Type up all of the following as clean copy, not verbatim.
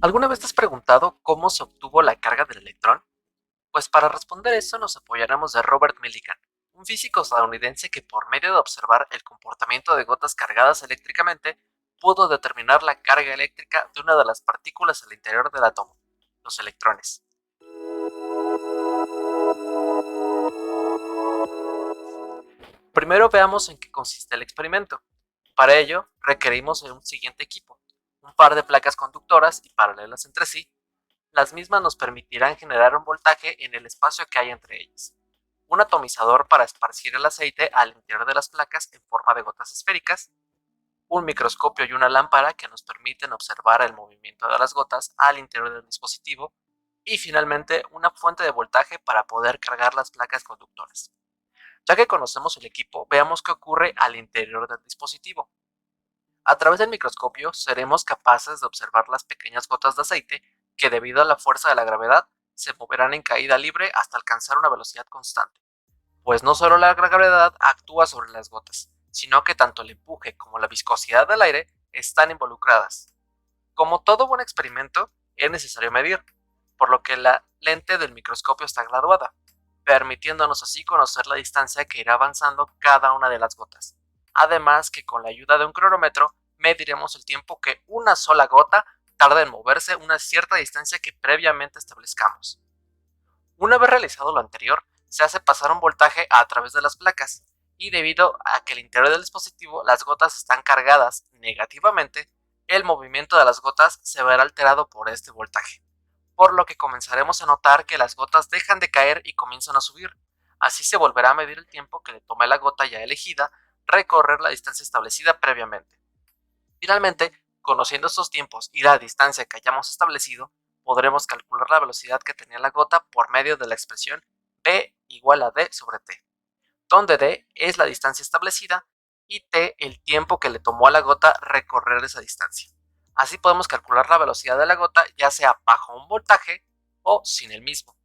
¿Alguna vez te has preguntado cómo se obtuvo la carga del electrón? Pues para responder eso nos apoyaremos de Robert Millikan, un físico estadounidense que por medio de observar el comportamiento de gotas cargadas eléctricamente pudo determinar la carga eléctrica de una de las partículas al interior del átomo, los electrones. Primero veamos en qué consiste el experimento. Para ello, requerimos de un siguiente equipo, un par de placas conductoras y paralelas entre sí. Las mismas nos permitirán generar un voltaje en el espacio que hay entre ellas. Un atomizador para esparcir el aceite al interior de las placas en forma de gotas esféricas, un microscopio y una lámpara que nos permiten observar el movimiento de las gotas al interior del dispositivo, y finalmente una fuente de voltaje para poder cargar las placas conductoras. Ya que conocemos el equipo, veamos qué ocurre al interior del dispositivo. A través del microscopio seremos capaces de observar las pequeñas gotas de aceite que, debido a la fuerza de la gravedad, se moverán en caída libre hasta alcanzar una velocidad constante. Pues no solo la gravedad actúa sobre las gotas, sino que tanto el empuje como la viscosidad del aire están involucradas. Como todo buen experimento, es necesario medir, por lo que la lente del microscopio está graduada, permitiéndonos así conocer la distancia que irá avanzando cada una de las gotas. Además que con la ayuda de un cronómetro mediremos el tiempo que una sola gota tarda en moverse una cierta distancia que previamente establezcamos. Una vez realizado lo anterior, se hace pasar un voltaje a través de las placas, y debido a que el interior del dispositivo las gotas están cargadas negativamente, el movimiento de las gotas se verá alterado por este voltaje, por lo que comenzaremos a notar que las gotas dejan de caer y comienzan a subir. Así se volverá a medir el tiempo que le toma a la gota ya elegida recorrer la distancia establecida previamente. Finalmente, conociendo estos tiempos y la distancia que hayamos establecido, podremos calcular la velocidad que tenía la gota por medio de la expresión V igual a D sobre T, donde D es la distancia establecida y T el tiempo que le tomó a la gota recorrer esa distancia. Así podemos calcular la velocidad de la gota ya sea bajo un voltaje o sin el mismo.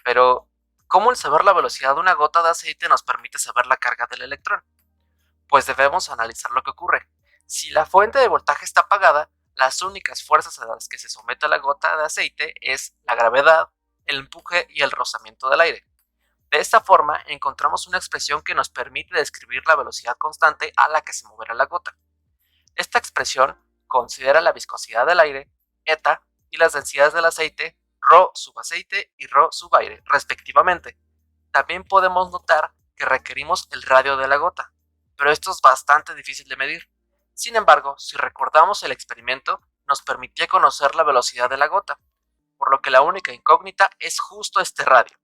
Pero, ¿cómo el saber la velocidad de una gota de aceite nos permite saber la carga del electrón? Pues debemos analizar lo que ocurre. Si la fuente de voltaje está apagada, las únicas fuerzas a las que se somete la gota de aceite es la gravedad, el empuje y el rozamiento del aire. De esta forma, encontramos una expresión que nos permite describir la velocidad constante a la que se moverá la gota. Esta expresión considera la viscosidad del aire, eta, y las densidades del aceite, ρ subaceite y ρ subaire, respectivamente. También podemos notar que requerimos el radio de la gota, pero esto es bastante difícil de medir. Sin embargo, si recordamos el experimento, nos permitía conocer la velocidad de la gota, por lo que la única incógnita es justo este radio,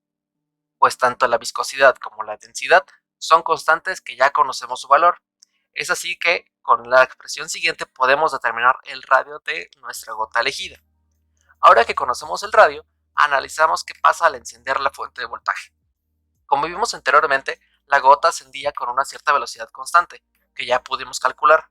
pues tanto la viscosidad como la densidad son constantes que ya conocemos su valor. Es así que con la expresión siguiente podemos determinar el radio de nuestra gota elegida. Ahora que conocemos el radio, analizamos qué pasa al encender la fuente de voltaje. Como vimos anteriormente, la gota ascendía con una cierta velocidad constante, que ya pudimos calcular.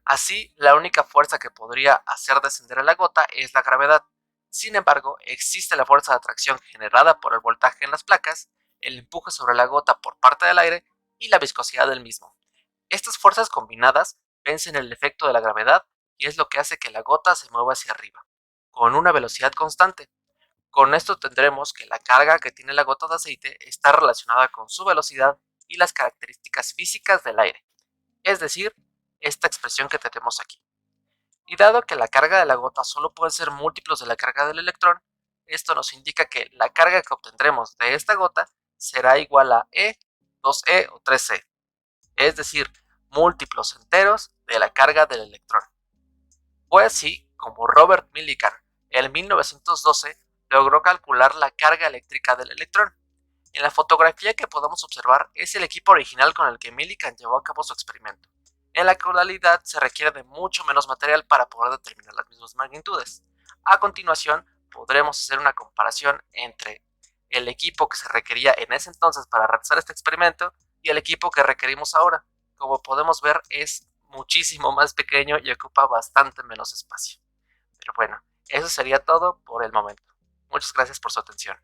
Así, la única fuerza que podría hacer descender a la gota es la gravedad. Sin embargo, existe la fuerza de atracción generada por el voltaje en las placas, el empuje sobre la gota por parte del aire y la viscosidad del mismo. Estas fuerzas combinadas vencen el efecto de la gravedad y es lo que hace que la gota se mueva hacia arriba, con una velocidad constante. Con esto tendremos que la carga que tiene la gota de aceite está relacionada con su velocidad y las características físicas del aire, es decir, esta expresión que tenemos aquí. Y dado que la carga de la gota solo puede ser múltiplos de la carga del electrón, esto nos indica que la carga que obtendremos de esta gota será igual a E, 2E o 3E, es decir, múltiplos enteros de la carga del electrón. Fue así como Robert Millikan en 1912 logró calcular la carga eléctrica del electrón. En la fotografía que podemos observar es el equipo original con el que Millikan llevó a cabo su experimento. En la actualidad se requiere de mucho menos material para poder determinar las mismas magnitudes. A continuación, podremos hacer una comparación entre el equipo que se requería en ese entonces para realizar este experimento y el equipo que requerimos ahora. Como podemos ver, es muchísimo más pequeño y ocupa bastante menos espacio. Pero bueno, eso sería todo por el momento. Muchas gracias por su atención.